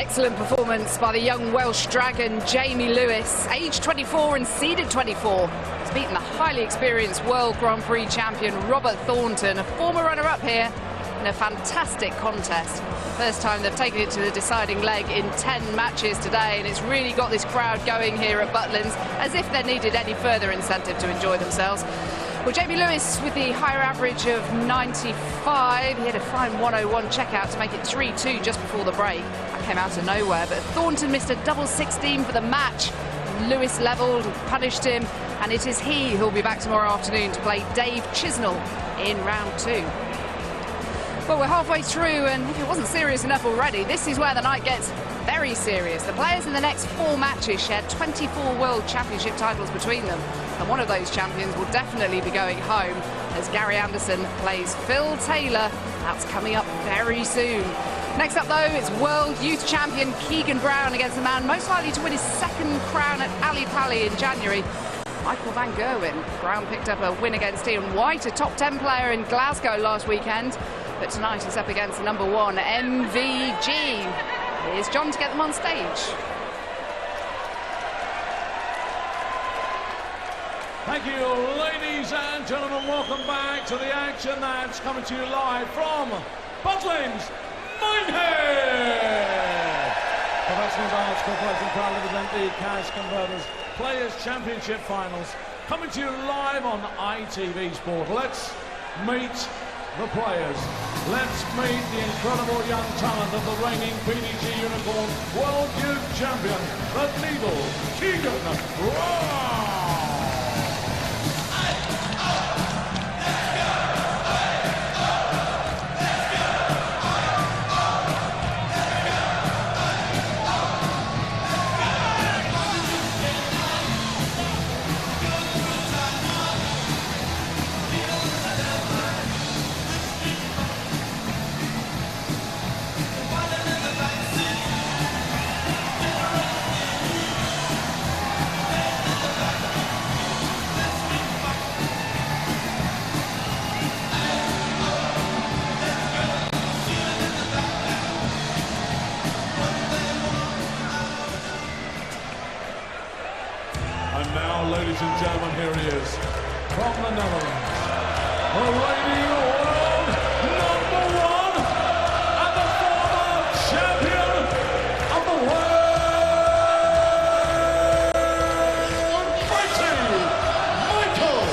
Excellent performance by the young Welsh dragon, Jamie Lewis, aged 24 and seeded 24. He's beaten the highly experienced World Grand Prix champion Robert Thornton, a former runner-up here, in a fantastic contest. First time they've taken it to the deciding leg in 10 matches today, and it's really got this crowd going here at Butlins, as if they needed any further incentive to enjoy themselves. Well, Jamie Lewis with the higher average of 95. He had a fine 101 checkout to make it 3-2 just before the break. That came out of nowhere, but Thornton missed a double 16 for the match. Lewis levelled, punished him, and it is he who'll be back tomorrow afternoon to play Dave Chisnell in round 2. Well, we're halfway through, and if it wasn't serious enough already, this is where the night gets very serious. The players in the next 4 matches share 24 World Championship titles between them, and one of those champions will definitely be going home as Gary Anderson plays Phil Taylor. That's coming up very soon. Next up, though, it's World Youth Champion Keegan Brown against the man most likely to win his 2nd crown at Ali Pali in January, Michael van Gerwen. Brown picked up a win against Ian White, a top 10 player in Glasgow last weekend. But tonight he's up against the #1 MVG. Here's John to get them on stage. Thank you, ladies and gentlemen. Welcome back to the action that's coming to you live from Butlins, Minehead. Professional Darts Corporation proudly present the Cash Converters Players Championship Finals, coming to you live on ITV Sport. Let's meet the players. Let's meet the incredible young talent of the reigning PDG Unicorn World Youth Champion, the Needle, Keegan Brown. And now, ladies and gentlemen, here he is, from the Netherlands, the reigning world #1 and the former champion of the world, mighty Michael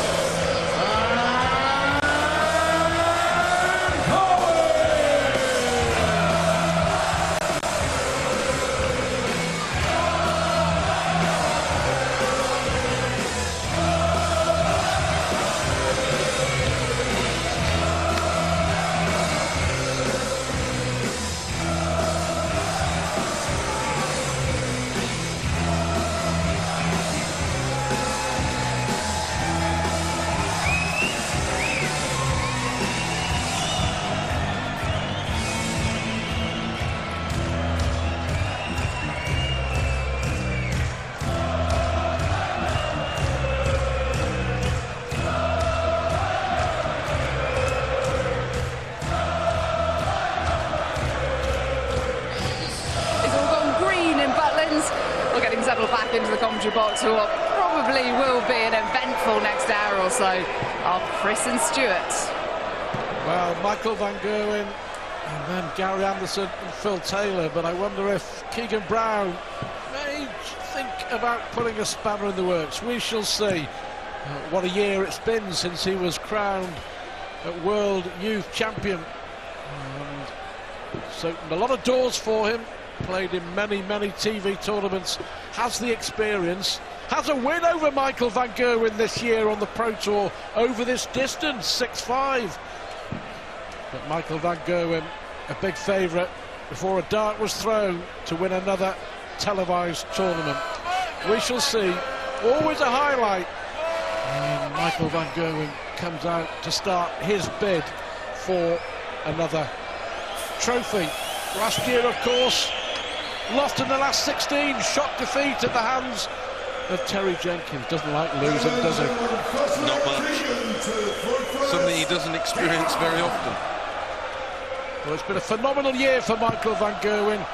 settled back into the commentary box for what probably will be an eventful next hour or so of Chris and Stuart. Well, Michael van Gerwen and then Gary Anderson and Phil Taylor, but I wonder if Keegan Brown may think about putting a spanner in the works. We shall see. What a year it's been since he was crowned World Youth Champion. And so a lot of doors for him. Played in many TV tournaments, has the experience, has a win over Michael van Gerwen this year on the Pro Tour over this distance, 6-5. But Michael van Gerwen, a big favourite before a dart was thrown to win another televised tournament. We shall see. Always a highlight. And Michael van Gerwen comes out to start his bid for another trophy. Last year, of course, lost in the last 16, shock defeat at the hands of Terry Jenkins. Doesn't like losing, does he? Not much. Something he doesn't experience very often. Well, it's been a phenomenal year for Michael van Gerwen.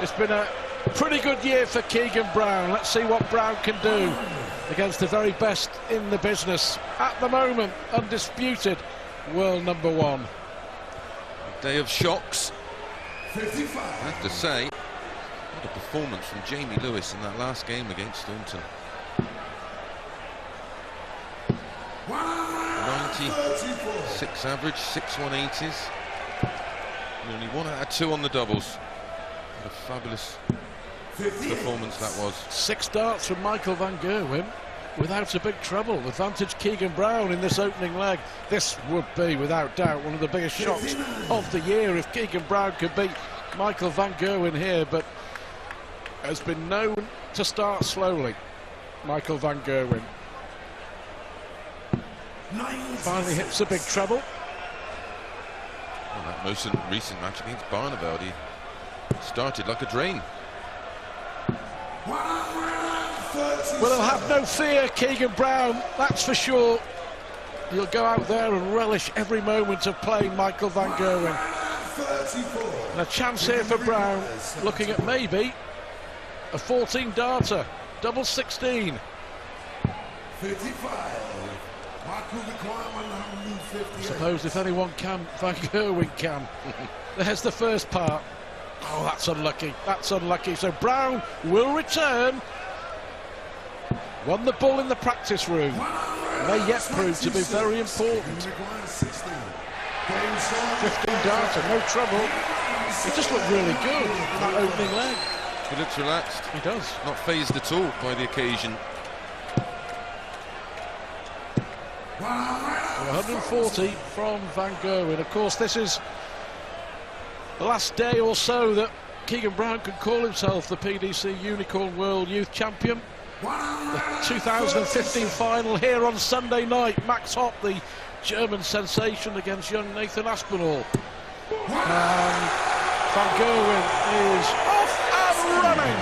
It's been a pretty good year for Keegan Brown. Let's see what Brown can do against the very best in the business. At the moment, undisputed world number one. Day of shocks. 55. I have to say, what a performance from Jamie Lewis in that last game against Thornton. 96 average, 6 180s. And only 1 out of 2 on the doubles. What a fabulous performance that was. 6 darts from Michael van Gerwen without a big trouble. Advantage Keegan Brown in this opening leg. This would be, without doubt, one of the biggest shocks of the year if Keegan Brown could beat Michael van Gerwen here, but has been known to start slowly. Michael van Gerwen finally hits a big treble. Well, that most recent match against Barneveld, he started like a drain. Well, he'll have no fear, Keegan Brown, that's for sure. He'll go out there and relish every moment of playing Michael van Gerwen. And a chance here for Brown, looking at maybe a 14-darter, double 16. 55. I suppose if anyone can, van Gerwen can. There's the first part. Oh, that's unlucky. That's unlucky. So Brown will return. Won the ball in the practice room. May yet prove to be very important. 15 darter, no trouble. He just looked really good in that opening leg. He looks relaxed. He does. Not phased at all by the occasion. 140 from van Gerwen. Of course, this is the last day or so that Keegan Brown can call himself the PDC Unicorn World Youth Champion. The 2015 final here on Sunday night. Max Hopp, the German sensation, against young Nathan Aspinall. And van Gerwen is off and running.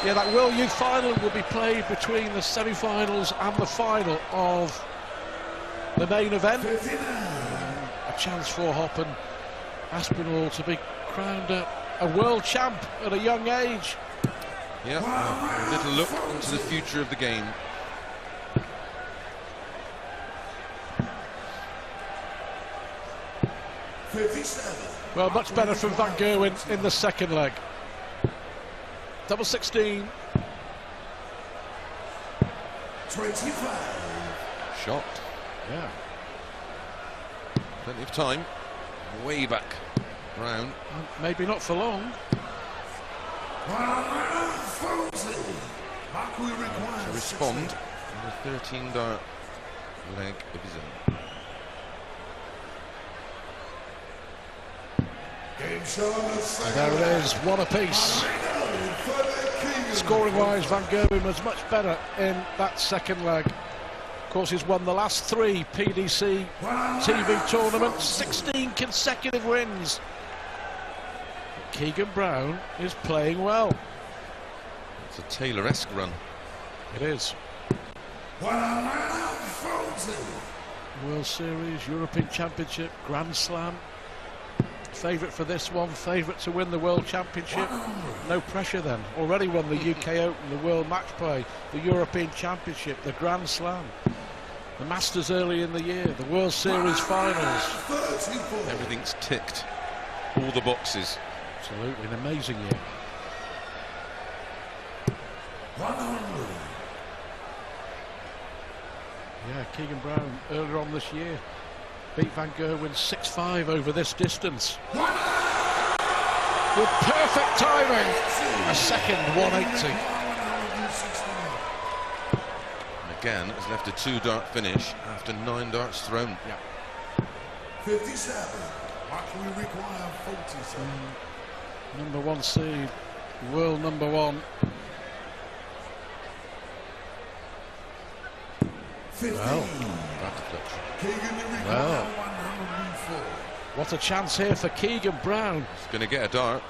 Yeah, that World Youth final will be played between the semi-finals and the final of the main event. A chance for Hopp and Aspinall to be crowned a world champ at a young age. Yeah, a little look into the future of the game. Well, much better from van Gerwen in the second leg. Double 16. 25. Shocked. Yeah. Plenty of time. Way back. Brown. Maybe not for long. To respond with a 13-dart leg of his own. And there it is, one apiece. Scoring-wise, van Gerwen was much better in that second leg. Of course, he's won the last 3 PDC TV tournaments, 16 consecutive wins. Keegan Brown is playing well. It's a Taylor-esque run. It is. World Series, European Championship, Grand Slam. Favourite for this one, favourite to win the World Championship. No pressure then. Already won the UK Open, the World Match Play, the European Championship, the Grand Slam, the Masters early in the year, the World Series finals. Everything's ticked. All the boxes. Absolutely, an amazing year. Yeah, Keegan Brown earlier on this year beat van Gerwen 6-5 over this distance. With perfect timing, a second 180. And again, has left a 2-dart finish after 9 darts thrown. Yeah. 57. What can we require? 47. Number 1 seed, world number 1. Well, well, what a chance here for Keegan Brown. He's going to get a dart.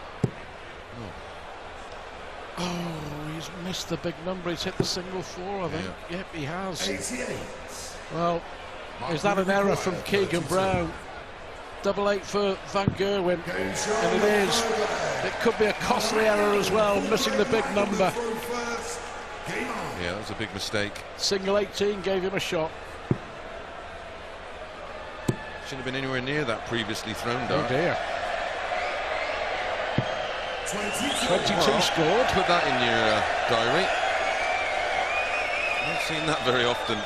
Oh, he's missed the big number. He's hit the single 4, I think. Yeah. Yep, he has. 88. Well, is that an error from Keegan Brown? Double 8 for Van Gerwen, and it is. It could be a costly error as well, missing the big number. Yeah, that was a big mistake. Single 18 gave him a shot. Shouldn't have been anywhere near that previously thrown dart. Oh dear. 22 Well, scored. Put that in your diary. Not seen that very often.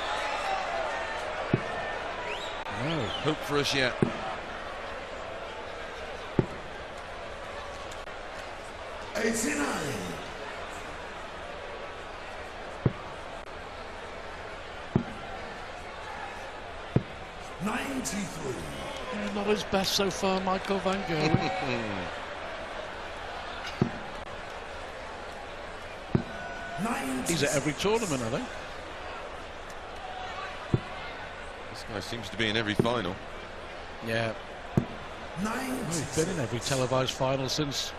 No. Hope for us yet. Yeah, not his best so far, Michael Van Gerwen. He's at every tournament, I think. This guy seems to be in every final. Yeah. Well, he's been in every televised final since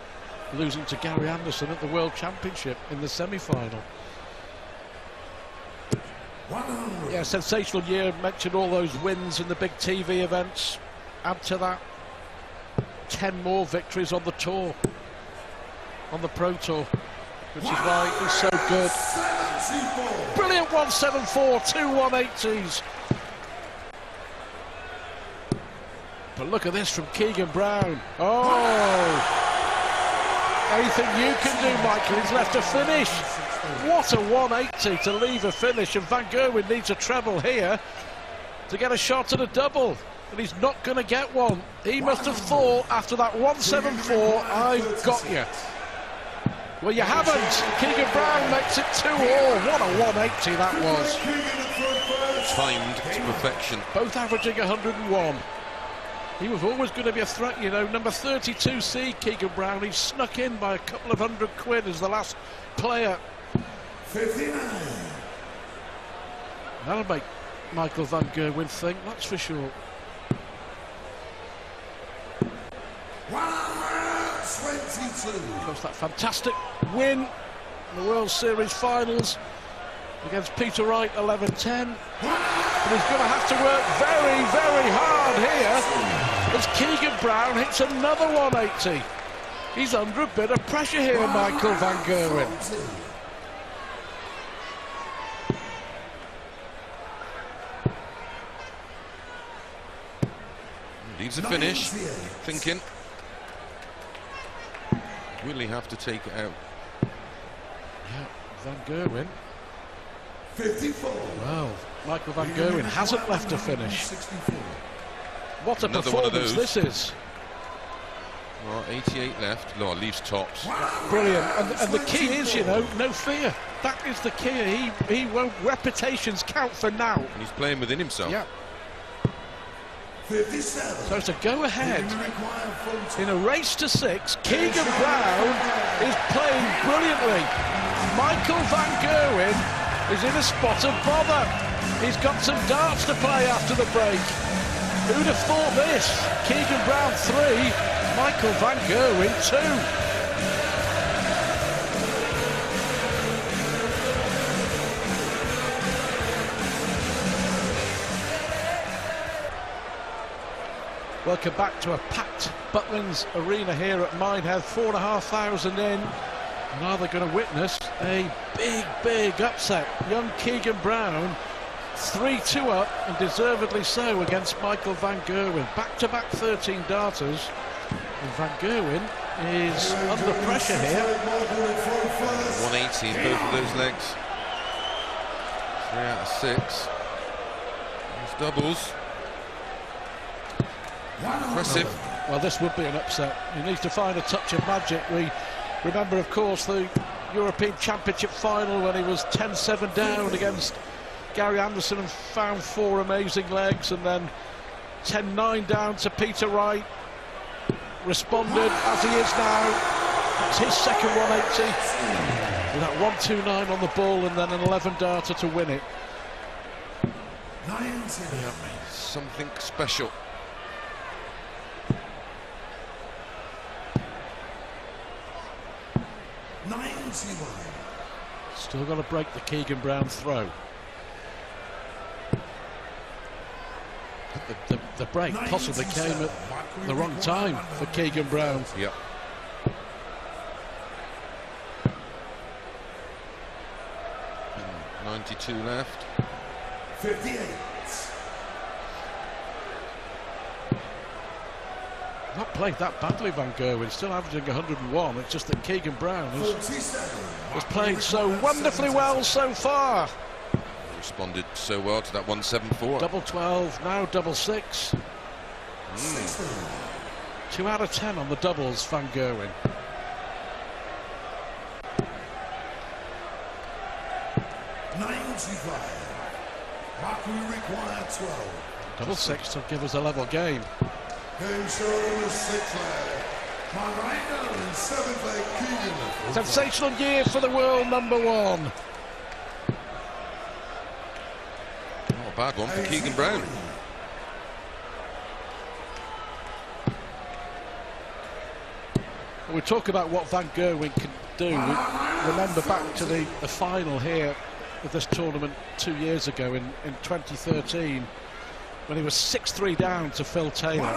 losing to Gary Anderson at the World Championship in the semi-final. Yeah, sensational year. Mentioned all those wins in the big TV events. Add to that 10 more victories on the tour, on the Pro Tour, which is why he's so good. Brilliant 174, 2 180s. But look at this from Keegan Brown. Oh! Anything you can do, Michael. He's left a finish. What a 180 to leave a finish, and Van Gerwen needs a treble here to get a shot at a double, and he's not going to get one. He must have thought after that 174, I've got you. Well, you haven't. Keegan Brown makes it 2-all. What a 180 that was. Timed to perfection. Both averaging 101. He was always going to be a threat, you know. Number 32 seed, Keegan Brown. He snuck in by a couple of £100 as the last player. 59. That'll make Michael Van Gerwen think, that's for sure. 122. Comes that fantastic win in the World Series finals against Peter Wright, 11-10. But he's going to have to work very, very hard here as Keegan Brown hits another 180. He's under a bit of pressure here, Michael Van Gerwen. Needs a finish. Thinking. Will he have to take it out? Yeah, Van Gerwen. 54. Well, Michael Van Gerwen hasn't left a finish. What a Another one of performance those. this is. Well, 88 left. No, leaves tops. Brilliant. And the key is, you know, no fear. That is the key. He won't. Reputations count for now. And he's playing within himself. Yeah. 57. So to go ahead in a race to 6, Keegan Brown is playing brilliantly. Michael Van Gerwen is in a spot of bother. He's got some darts to play after the break. Who'd have thought this? Keegan Brown 3, Michael Van Gerwen 2. Welcome back to a packed Butlins Arena here at Minehead, 4,500 in. And are they going to witness a big, big upset? Young Keegan Brown, 3-2 up, and deservedly so against Michael Van Gerwen. Back-to-back 13 darters. And Van Gerwen is under pressure here. 180 in both of those legs. 3 out of 6. Those doubles. Impressive. Well, this would be an upset. He needs to find a touch of magic. We remember, of course, the European Championship final when he was 10-7 down against Gary Anderson and found 4 amazing legs, and then 10-9 down to Peter Wright. Responded as he is now. That's his second 180. With that 129 on the ball and then an 11 darter to win it. Yeah, something special. Still got to break the Keegan Brown throw. The the break possibly came at the wrong time for Keegan Brown. Yep. And 92 left. 58. Not played that badly, Van Gerwen, still averaging 101. It's just that Keegan Brown has played so wonderfully well so far. Responded so well to that 174. Double 12, now double 6. 2 out of 10 on the doubles, Van Gerwen. Require 12. Double 6 to give us a level game. Game show number 6 leg. Marino in 7th leg, Keegan. Sensational year for the world number 1. Not a bad one for Keegan Brown. We talk about what Van Gerwen can do. We remember back to the final here of this tournament 2 years ago in 2013, when he was 6-3 down to Phil Taylor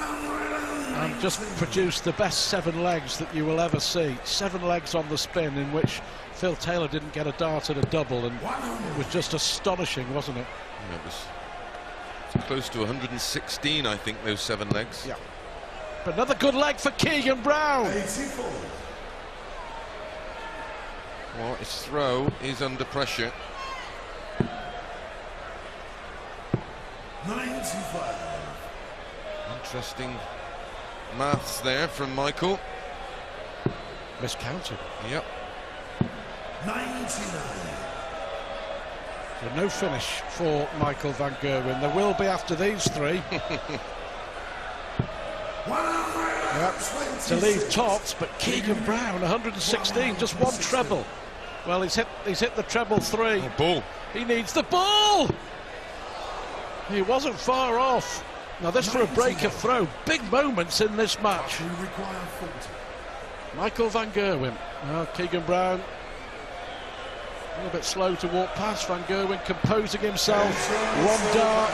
and just produced the best 7 legs that you will ever see. 7 legs on the spin in which Phil Taylor didn't get a dart at a double, and it was just astonishing, wasn't it? Yeah, it was close to 116, I think, those 7 legs. Yeah. But another good leg for Keegan Brown. 84. Well, his throw is under pressure. 95. Interesting maths there from Michael. Miscounted. Yep. 99. So no finish for Michael Van Gerwen. There will be after these 3. Yep. To leave tops, but Keegan Brown 116, just 1 treble. Well, he's hit the treble 3. Oh, ball. He needs the ball. He wasn't far off. Now this for a breaker throw. Big moments in this match. Require 40. Michael Van Gerwen. Keegan Brown a little bit slow to walk past. Van Gerwen composing himself. 1 dart,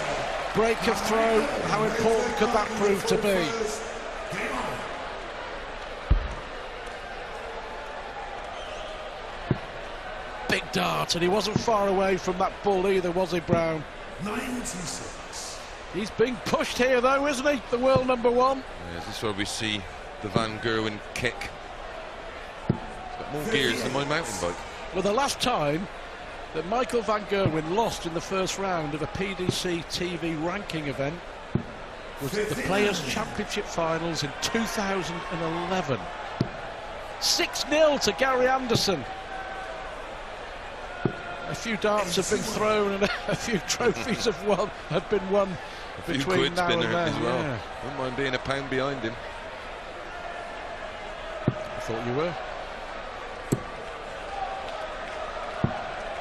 breaker throw. How important could that prove to be? Big dart, and he wasn't far away from that ball either, was he, Brown? 96. He's being pushed here though, isn't he? The world number 1. Yeah, this is where we see the Van Gerwen kick. It's got more gears than my mountain bike. Well, the last time that Michael Van Gerwen lost in the first round of a PDC TV ranking event was the Players' Championship Finals in 2011. 6-0 to Gary Anderson. A few darts have been thrown and a few trophies have been won between now and then. As well. Yeah. Wouldn't mind being a pound behind him. I thought you were.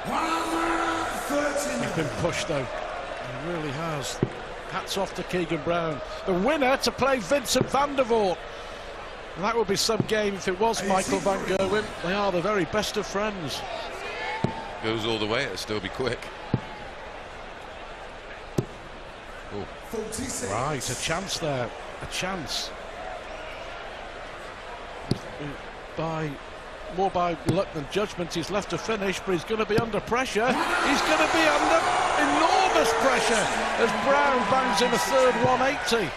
113. He's been pushed though. He really has. Hats off to Keegan Brown. The winner to play Vincent van der Voort. And that would be some game if it was Michael Van Gerwen. They are the very best of friends. Goes all the way, it'll still be quick. Oh. 46. Right, a chance there. A chance. More by luck than judgment, he's left to finish, but he's going to be under pressure. He's going to be under enormous pressure as Brown bangs in a third 180.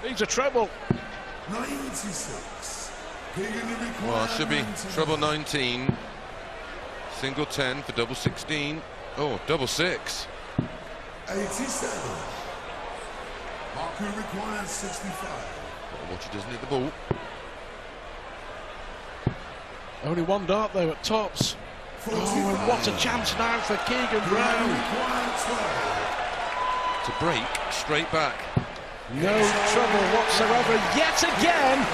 Needs a treble. 96. Well, it should be treble 19, single 10 for double 16. Oh, double 6. 87. Marku requires 65. Watch, he doesn't hit the ball. Only 1 dart though at tops. 45. Oh, and what a chance now for Keegan Brown. To break straight back. No trouble whatsoever. Yet again,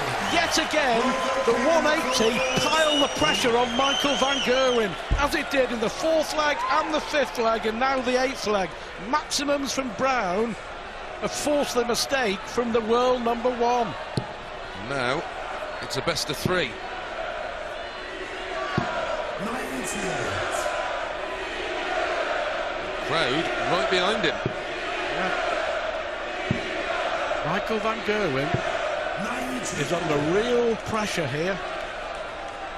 the 180 piled the pressure on Michael Van Gerwen, as it did in the 4th leg and the 5th leg, and now the 8th leg. Maximums from Brown have forced the mistake from the world number 1. Now it's a best of 3. 98. Crowd right behind him. Michael van Gerwen is under real pressure here.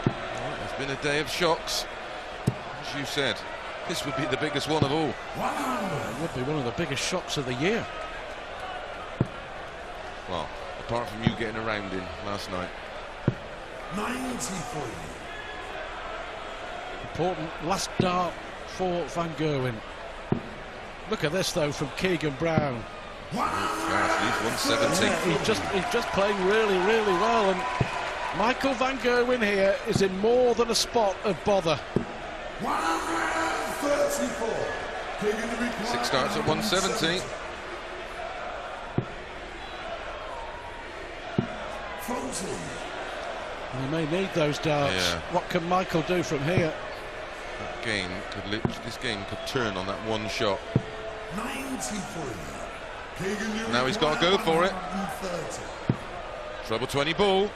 Well, it's been a day of shocks, as you said. This would be the biggest one of all. It would be one of the biggest shocks of the year. Well, apart from you getting around in last night. 93. Important last dart for Van Gerwen. Look at this though from Keegan Brown. Yeah, he's 170. Yeah, he's just playing really, really well, and Michael van Gerwen here is in more than a spot of bother. 134. 6 starts at 170. He may need those darts. Yeah. What can Michael do from here? This game could turn on that one shot. 93. Now he's got to go for it. Treble 20 ball.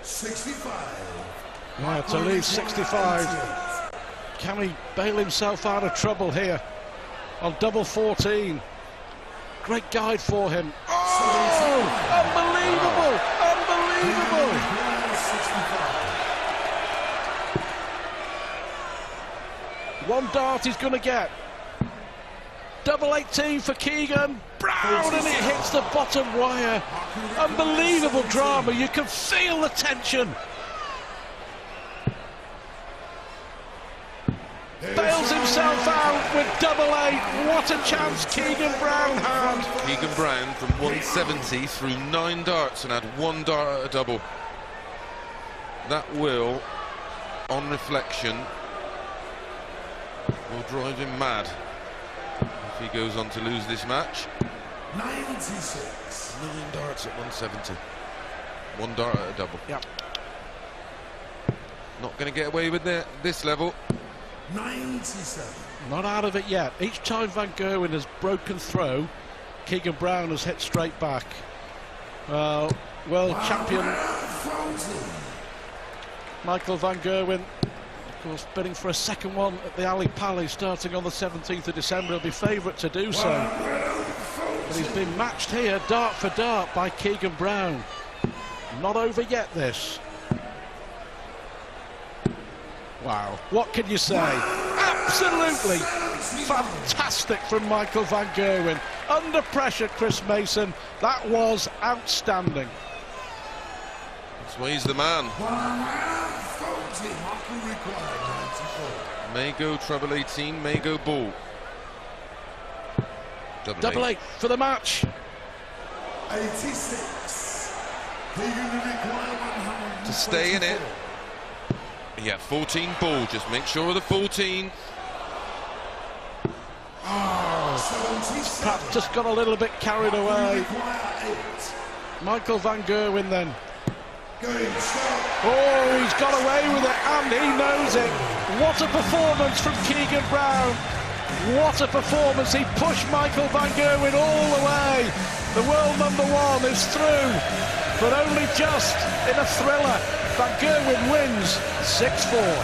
65. Yeah, to leave 65. Can he bail himself out of trouble here on double 14? Great guide for him. Oh, unbelievable! Unbelievable! One dart he's going to get. Double 18 for Keegan Brown, and it hits the bottom wire. Unbelievable drama. You can feel the tension. Bails himself out with double 8. What a chance Keegan Brown had. Keegan Brown from 170 through 9 darts and had 1 dart at a double. That will, on reflection, will drive him mad if he goes on to lose this match. 96. 9 darts at 170. 1 dart at a double. Yep. Not going to get away with this level. 97. Not out of it yet. Each time Van Gerwen has broken through, Keegan Brown has hit straight back. World champion Michael van Gerwen, of course, bidding for a second one at the Ali Pali starting on the 17th of December. He'll be favourite to do so. But he's been matched here, dart for dart, by Keegan Brown. Not over yet, this. Wow, what can you say? Absolutely fantastic from Michael van Gerwen. Under pressure, Chris Mason. That was outstanding. That's why he's the man. May go treble 18, may go ball. Double 8 for the match. 86. To stay in it. Yeah, 14 ball, just make sure of the 14. Perhaps just got a little bit carried away. Michael van Gerwen then. Oh, he's got away with it, and he knows it. What a performance from Keegan Brown. What a performance. He pushed Michael van Gerwen all the way. The world #1 is through, but only just in a thriller. Van Gerwen wins 6-4.